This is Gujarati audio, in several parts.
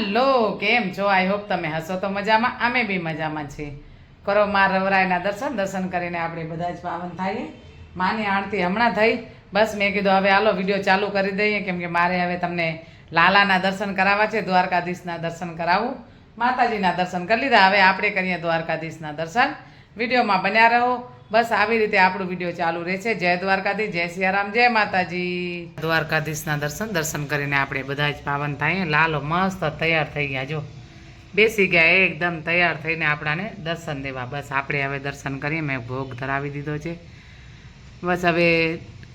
હાલો, કેમ છો? આઈ હોપ તમે હસો તો મજામાં, અમે બી મજામાં છીએ. કરો માં રવરાયના દર્શન કરીને આપણે બધા જ પાવન થઈએ. માની આરતી હમણાં થઈ, બસ મેં કીધું હવે હાલો વિડીયો ચાલુ કરી દઈએ, કેમ કે મારે હવે તમને લાલાના દર્શન કરાવવા છે, દ્વારકાધીશના દર્શન કરાવું. માતાજીના દર્શન કરી લીધા, હવે આપણે કરીએ દ્વારકાધીશના દર્શન. વિડીયોમાં બન્યા રહો. બસ આવી રીતે આપણું વિડીયો ચાલુ રહેશે. જય દ્વારકાધીશ, જય સિયારામ, જય માતાજી. દ્વારકાધીશના દર્શન કરીને આપણે બધા જ પાવન થાય. લાલો મસ્ત તૈયાર થઈ ગયા, જો બેસી ગયા એકદમ તૈયાર થઈને આપણાને દર્શન દેવા. બસ આપણે હવે દર્શન કરીએ. મેં ભોગ ધરાવી દીધો છે. બસ હવે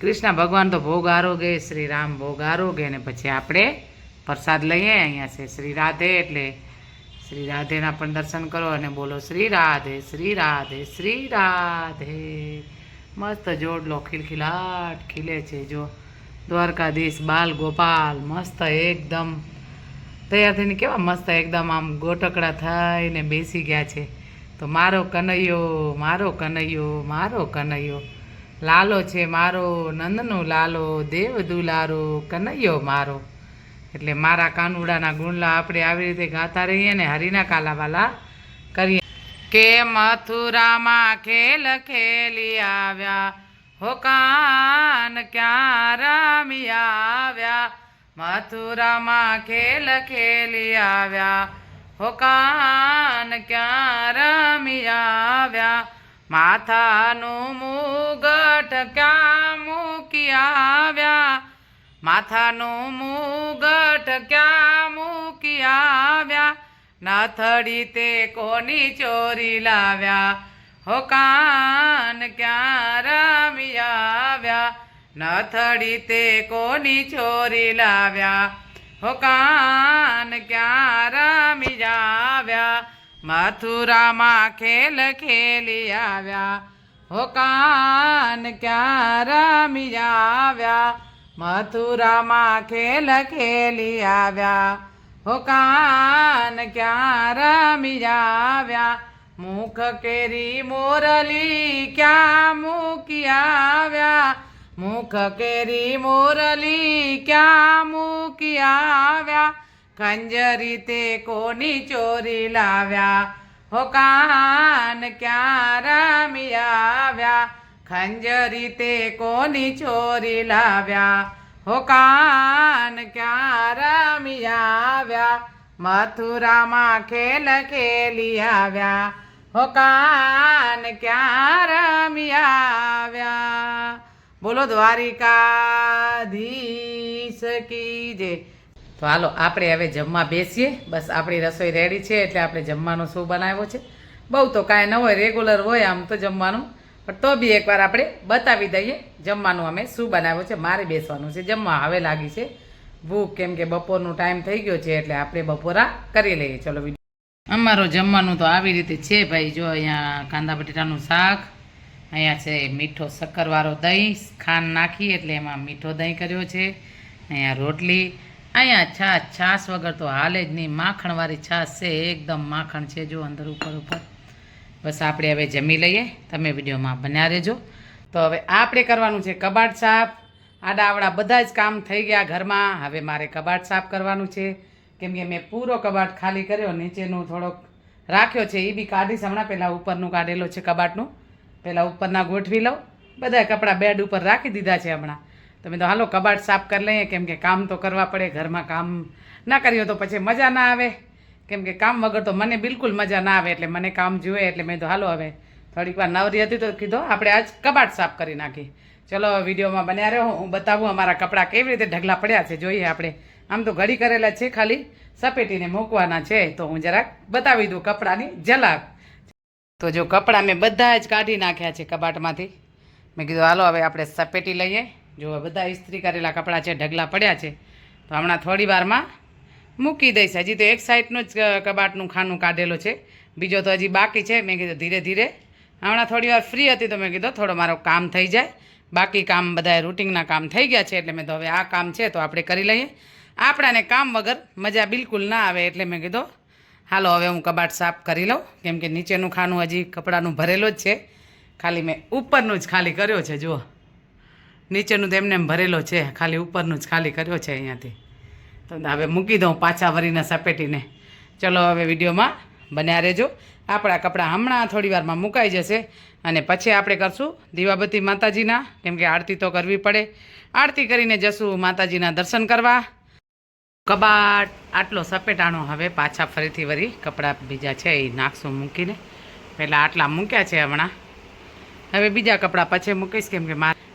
કૃષ્ણ ભગવાન તો ભોગ આરોગે, શ્રી રામ ભોગ આરોગે, અને પછી આપણે પ્રસાદ લઈએ. અહીંયા છે શ્રી રાધે, એટલે શ્રી રાધેના પણ દર્શન કરો અને બોલો શ્રી રાધે, શ્રી રાધે, શ્રી રાધે. મસ્ત જોડલો ખિલખિલાટ ખીલે છે, જો દ્વારકાધીશ બાલ ગોપાલ મસ્ત એકદમ તૈયાર થઈને કેવા મસ્ત એકદમ આમ ગોટકડા થઈને બેસી ગયા છે. તો મારો કનૈયો, મારો કનૈયો, મારો કનૈયો, લાલો છે મારો, નંદનો લાલો, દેવ દુલારો, કનૈયો મારો. એટલે મારા કાનુડાના ગુણલા આપણે આવી રીતે ગાતા રહીએ ને હરિના કાલાવાલા કરીએ. કે મથુરામાં ખેલ ખેલી આવ્યા, હો કાન ક્યાં રમી આવ્યા. મથુરામાં ખેલ ખેલી આવ્યા, હો કાન ક્યાં રમી આવ્યા. માથાનું મુગટ ક્યાં મૂકી આવ્યા, માથાનું મુગટ ક્યાં મૂકી આવ્યા. નાથડી તે કોની ચોરી લાવ્યા, હો કાન ક્યાં રમી આવ્યા. નાથડી તે કોની ચોરી લાવ્યા, હો કાન ક્યાં રમી આવ્યા. મથુરામાં ખેલ ખેલી આવ્યા, હો કાન ક્યાં રમી આવ્યા. મથુરામાં ખેલ ખેલી આવ્યા, હો કાન ક્યાં રમી આવ્યા. મુખ કેરી મોરલી ક્યાં મૂકી આવ્યા, મુખ કેરી મોરલી ક્યાં મૂકી આવ્યા. ખંજરી તે કોની ચોરી લાવ્યા, હો કાન ક્યાં રમી આવ્યા. ખંજરી તે કોની ચોરી લાવ્યા, હો કાન ક્યાં રમી આવ્યા. મથુરામાં ખેલ ખેલી આવ્યા, હો કાન ક્યાં રમી આવ્યા. બોલો દ્વારિકાધીશ કી જય. તો હાલો આપણે હવે જમવા બેસીએ. બસ આપણી રસોઈ રેડી છે, એટલે આપણે જમવાનું શું બનાવ્યો છે. બહુ તો કાંઈ ન હોય, રેગ્યુલર હોય આમ તો જમવાનું, પણ તો બી એકવાર આપણે બતાવી દઈએ જમવાનું અમે શું બનાવ્યું છે. મારે બેસવાનું છે જમવા, હવે લાગી છે ભૂખ, કેમ કે બપોરનો ટાઈમ થઈ ગયો છે, એટલે આપણે બપોરા કરી લઈએ. ચલો વિડીયો અમારો જમવાનું તો આવી રીતે છે ભાઈ. જો અહીંયા કાંદા બટેટાનું શાક, અહીંયા છે મીઠો શક્કરવાળો દહીં, ખાંડ નાખી એટલે એમાં મીઠો દહીં કર્યો છે. અહીંયા રોટલી, અહીંયા છાશ વગર તો હાલે જ નહીં, માખણવાળી છાશ છે, એકદમ માખણ છે જો અંદર ઉપર ઉપર. બસ આપણે હવે જમી લઈએ, તમે વિડીયોમાં બન્યા રહેજો. તો હવે આપણે કરવાનું છે કબાટ સાફ. આડાવડા બધા જ કામ થઈ ગયા ઘરમાં. હવે મારે કબાટ સાફ કરવાનું છે, કેમ કે મેં પૂરો કબાટ ખાલી કર્યો, નીચેનું થોડોક રાખ્યો છે, એ બી કાઢીશ હમણાં. પહેલાં ઉપરનું કાઢેલો છે કબાટનું, પહેલાં ઉપરના ગોઠવી લઉં. બધા કપડાં બેડ ઉપર રાખી દીધા છે હમણાં. તમે તો હાલો કબાટ સાફ કરી લઈએ, કેમ કે કામ તો કરવા પડે. ઘરમાં કામ ના કર્યું તો પછી મજા ના આવે, કેમ કે કામ વગર તો મને બિલકુલ મજા ના આવે. એટલે મને કામ જોઈએ, એટલે મેં તો હાલો હવે થોડીક વાર નવરી હતી તો કીધો આપણે આજ કબાટ સાફ કરી નાખી. ચલો વિડીયોમાં બન્યા રહ્યો, હું બતાવું અમારા કપડાં કેવી રીતે ઢગલા પડ્યા છે. જોઈએ આપણે આમ તો ઘડી કરેલા છે, ખાલી સપેટીને મૂકવાના છે. તો હું જરાક બતાવી દઉં કપડાની ઝલક. તો જો કપડાં મેં બધા જ કાઢી નાખ્યા છે કબાટમાંથી. મેં કીધું હાલો હવે આપણે સપેટી લઈએ. જો બધા ઇસ્ત્રી કરેલા કપડાં છે, ઢગલા પડ્યા છે, તો હમણાં થોડી વારમાં મૂકી દઈશ. હજી તો એક સાઈડનું જ કબાટનું ખાનું કાઢેલો છે, બીજો તો હજી બાકી છે. મેં કીધું ધીરે ધીરે, હમણાં થોડી વાર ફ્રી હતી તો મેં કીધું થોડો મારો કામ થઈ જાય. બાકી કામ બધા રૂટિનના કામ થઈ ગયા છે, એટલે મેં તો હવે આ કામ છે તો આપણે કરી લઈએ. આપણાને કામ વગર મજા બિલકુલ ના આવે, એટલે મેં કીધું હાલો હવે હું કબાટ સાફ કરી લઉં, કેમ કે નીચેનું ખાનું હજી કપડાનું ભરેલું જ છે. ખાલી મેં ઉપરનું જ ખાલી કર્યો છે. જુઓ નીચેનું તો એમને એમ ભરેલો છે, ખાલી ઉપરનું જ ખાલી કર્યો છે અહીંયાથી. તો હવે મૂકી દઉં પાછા વરીને સપેટીને. ચલો હવે વિડીયોમાં બન્યા રહેજો. આપણા કપડાં હમણાં થોડી વારમાં મુકાઈ જશે અને પછી આપણે કરશું દીવાબત્તી માતાજીના, કેમ કે આરતી તો કરવી પડે. આરતી કરીને જશું માતાજીના દર્શન કરવા. કબાટ આટલો સપેટાણો, હવે પાછા ફરીથી વળી કપડાં બીજા છે એ નાખશું મૂકીને. પહેલાં આટલા મૂક્યા છે હમણાં, હવે બીજા કપડાં પછી મૂકીશ, કેમ કે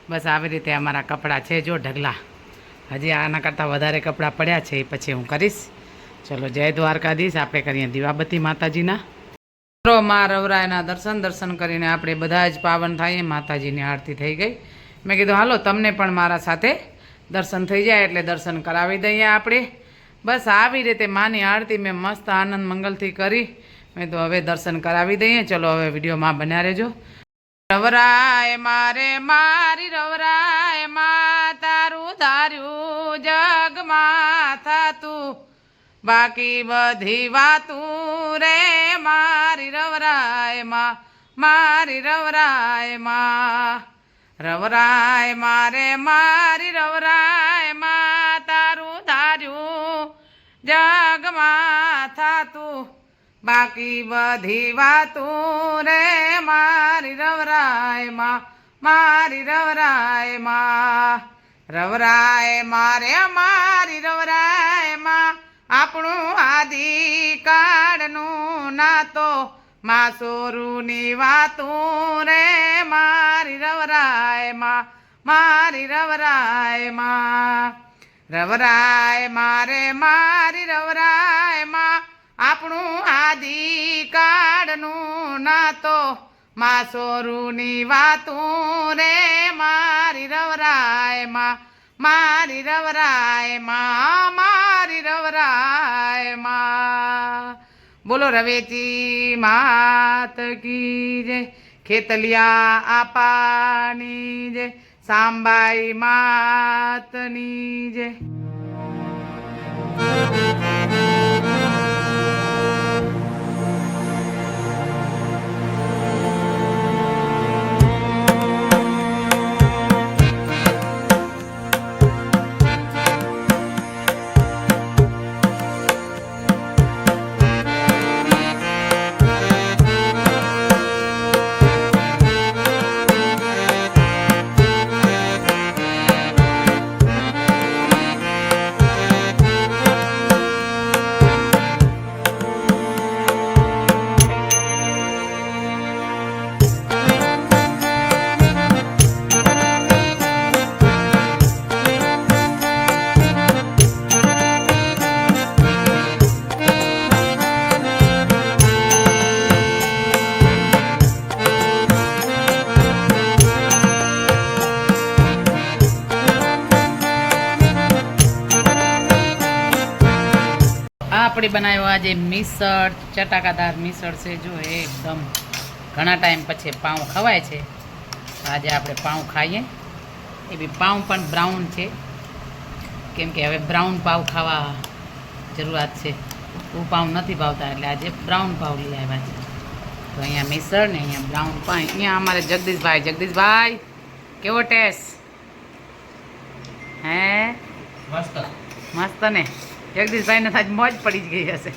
બસ આવી રીતે અમારા કપડાં છે જો ઢગલા. હજી આના કરતાં વધારે કપડાં પડ્યા છે એ પછી હું કરીશ. ચલો જય દ્વારકાધીશ. આપણે કરીએ દીવાબત્તી માતાજીના. માં રવરાયના દર્શન કરીને આપણે બધા જ પાવન થઈએ. માતાજીની આરતી થઈ ગઈ. મેં કીધું હાલો તમને પણ મારા સાથે દર્શન થઈ જાય એટલે દર્શન કરાવી દઈએ આપણે. બસ આવી રીતે માની આરતી મેં મસ્ત આનંદ મંગલથી કરી. મેં તો હવે દર્શન કરાવી દઈએ. ચલો હવે વિડીયોમાં બન્યા રહેજો. રવરાય મારે મારી રવરાય માં, તારું ધાર્યું જગમાં થાતું, બાકી બધી વાતું રે મારી રવરાય માં, મારી રવરાય માં. રવરાય મારે મારી રવરાય માં, તારું ધાર્યું જગમાં થાતું, બાકી બધી વાતું રે મારી રવરાય માં, મારી રવરાય માં. રવરાય મારે મારી રવરાય માં, આપણું આદિકાળનું નાતો, માં સોરુની વાતું રે મારી રવરાય માં, મારી રવરાય માં. રવરાય મારે મારી રવરાય માં, આપણું આદિકાળનું નાતો, માં સોરુની વાતું રે મારી રવરાય માં, મારી રવરાય માં, મારી રવરાય માં. બોલો રવેચી માત કી જય, ખેતલિયા આપાની જય, સાંબાઈ માતની જય. આપણે બનાવ્યો આજે મિસળ, ચટાકાદાર મિસળ છે જો એકદમ. ઘણા ટાઈમ પછી પાઉં ખવાય છે, આજે આપણે પાઉં ખાઈએ. એ બી પાઉં પણ બ્રાઉન છે, કેમ કે હવે બ્રાઉન પાઉં ખાવા જરૂરિયાત છે. એવું પાઉં નથી ભાવતા એટલે આજે બ્રાઉન પાઉં લઈ આવ્યા છે. તો અહીંયા મિસળ ને અહીંયા બ્રાઉન પાઉં. અહીંયા અમારે જગદીશભાઈ કેવો ટેસ્ટ હે? મસ્ત ને. જગદીશભાઈને તો આજ મોજ પડી જ ગઈ હશે.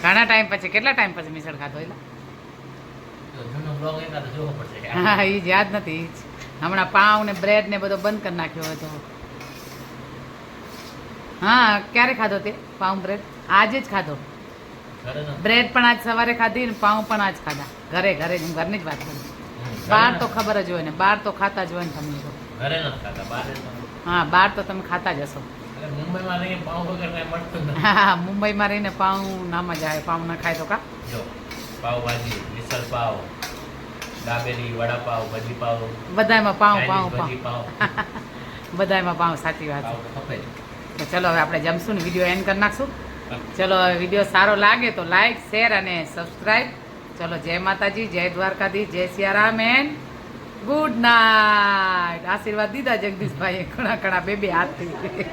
ઘણા ટાઈમ પછી, કેટલા ટાઈમ પછી મિસળ ખાધો? હા એ જ યાદ નથી. એ જ હમણાં પાઉં ને બ્રેડ ને બધો બંધ કરી નાખ્યો હતો. હા ક્યારે ખાધો તે પાઉં બ્રેડ? આજે જ ખાધો. બ્રેડ પણ આજ સવારે ખાધી ને પાઉં પણ આજ ખાધા. ઘરે હું ઘરની જ વાત કરું. બહાર તો ખબર જ હોય ને, બહાર તો ખાતા જ હોય ને તમે તો. હા બહાર તો તમે ખાતા જ હશો. હા મુંબઈમાં રહીને પાઉં નામ જ આવે. પાઉં ના ખાય તો કા પાવભાજી, મિસળ પાવ, દાબેલી, વડાપાવ, ભજી પાવ, બધામાં પાઉં. બધામાં પાઉં. સાચી વાત છે. તો ચલો હવે આપણે જમશું ને વિડીયો એન્ડ કરી નાખશું. ચલો હવે વિડીયો સારો લાગે તો લાઈક, શેર અને સબસ્ક્રાઈબ. ચલો જય માતાજી, જય દ્વારકાધીશ, જય સિયારામ એન્ડ ગુડ નાઇટ. આશીર્વાદ દીધા જગદીશભાઈએ ઘણા બે હાથથી.